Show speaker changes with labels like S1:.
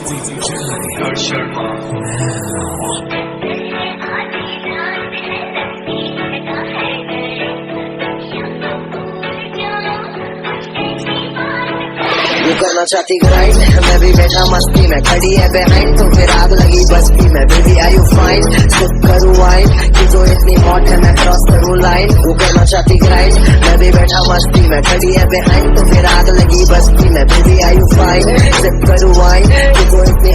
S1: तू करना चाहती ग्राइंड, मैं भी बैठा मस्ती में, खड़ी है बिहाइंड तो फिर आग लगी बस्ती में। Baby I you fine, sip करूँ वाइन, कि तो इतनी हॉट है मैं क्रॉस करूँ लाइन। तू करना चाहती ग्राइंड, मैं भी बैठा मस्ती में, खड़ी है बिहाइंड तो फिर आग लगी बस्ती में। Baby I you fine, sip करूँ वाइन, कि तो इतनी